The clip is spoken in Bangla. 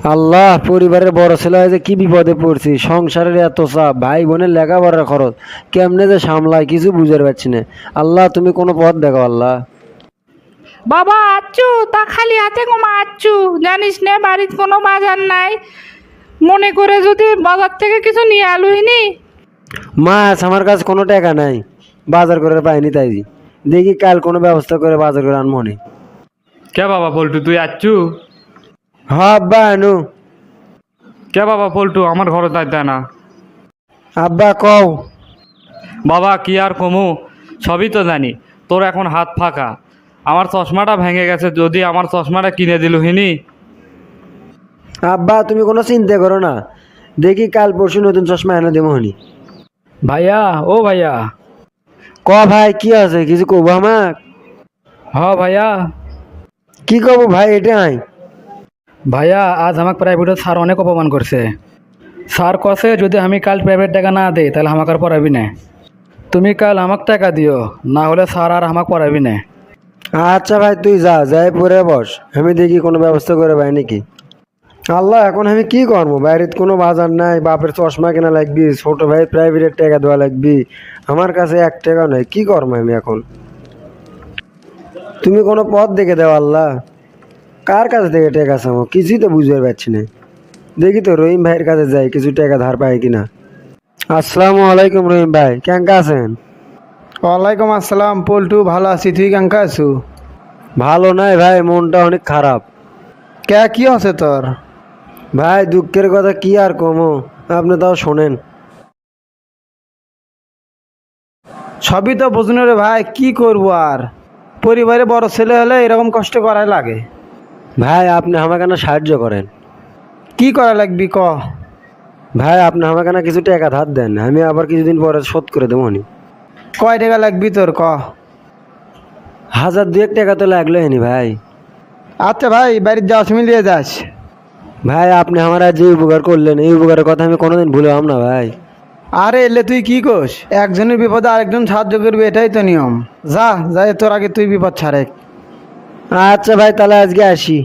আল্লাহ, পরিবারের বড় ছেলে হয়েছে কি বিপদে পড়ছি, সংসারের এত চাপ, ভাই বোনের লেখাপড়ার খরচ, কেমনে যে সামলায় কিছু বুঝতে পারছি না। আল্লাহ, তুমি কোনো পথ দেখো আল্লাহ। বাবা আচ্ছু, তা খালি হাতে কমা আচ্ছু, জানিস নে বাড়ির কোনো বাজার নাই। মনে করে যদি বাজার থেকে কিছু নিয়ে আলুইনি। মাছ আমার কাছে কোনো টাকা নাই, বাজার করে পাইনি, তাই দেখি কাল কোনো ব্যবস্থা করে বাজার করে আনবো নি। কে বাবা পল্টু তুই আচ্ছু? হ আব্বা আনু। কে বাবা পল্টু আমার ঘরে তাই দেয় না? আব্বা কও। বাবা কি আর কমু, সবই তো জানি। তোর এখন হাত ফাঁকা। আমার চশমাটা ভেঙে গেছে, যদি আমার চশমাটা কিনে দিল হিনি। আব্বা তুমি কোনো চিন্তা করো না, দেখি কাল পরশু নতুন চশমা এনে দেবো হনি। ভাইয়া, ও ভাইয়া। ক ভাই, কি আছে কিছু কব আমাক? হ ভাইয়া। কি কব ভাই, এটা আই। ভাইয়া, আজ আমাকে প্রাইভেটের স্যার অনেক অপমান করছে। স্যার কছে যদি আমি কাল প্রাইভেট টাকা না দিই তাহলে আমাকে আর পড়াবি না। তুমি কাল আমাকে টাকা দিও, না হলে স্যার আর আমাকে পড়াবি না। আচ্ছা ভাই, তুই যা, যাই পরে বস, আমি দেখি কোনো ব্যবস্থা করে ভাই নাকি। আল্লাহ, এখন আমি কি করবো, বাইরের কোনো বাজার নাই, বাপের চশমা কেনা লাগবি, ছোট ভাই প্রাইভেটের টাকা দেওয়া লাগবি, আমার কাছে 1 টাকা নাই, কি করবো আমি এখন? তুমি কোনো পথ দেখে দাও আল্লাহ, কার কাছে থেকে টাকা চাবো, কিছুই তো বুঝতে পারছি না। দেখি তো রহিম ভাইয়ের কাছে যাই, কিছু টাকা ধার পাই কিনা। আসসালামু আলাইকুম রহিম ভাই, কেমন আছেন? ওয়ালাইকুম আসসালাম পল্টু, ভালো আছি, তুই কেঙ্কা আছু? ভালো নাই ভাই, মনটা অনেক খারাপ। কে কি আছে তোর? ভাই দুঃখের কথা কি আর কমো, আপনি তাও শোনেন। সবই তো বুঝুন রে ভাই, কি করবো আর। পরিবারে বড় ছেলে হলে এরকম কষ্ট করাই লাগে। ভাই আপনি আমাকে না সাহায্য করেন। কি করা লাগবি ক? ভাই আপনি আমাকে না কিছু টাকা ধার দেন, আমি আবার কিছুদিন পরে শোধ করে দেবো নি। কয় টাকা লাগবি তোর ক? 1000-2 টাকা তো লাগলো হয়নি ভাই। আচ্ছা ভাই, বাড়ির যাওয়ার সময় নিয়ে যাস। ভাই আপনি আমার আজ যে উপকার করলেন, এই উপকারের কথা আমি কোনোদিন ভুললাম না ভাই। আরে এলে তুই কি কোস, একজনের বিপদে আরেকজন সাহায্য করবি, এটাই তো নিয়ম। যা যাই, তোর আগে তুই বিপদ ছাড়ে। আচ্ছা ভাই, তাহলে আজকে আসি।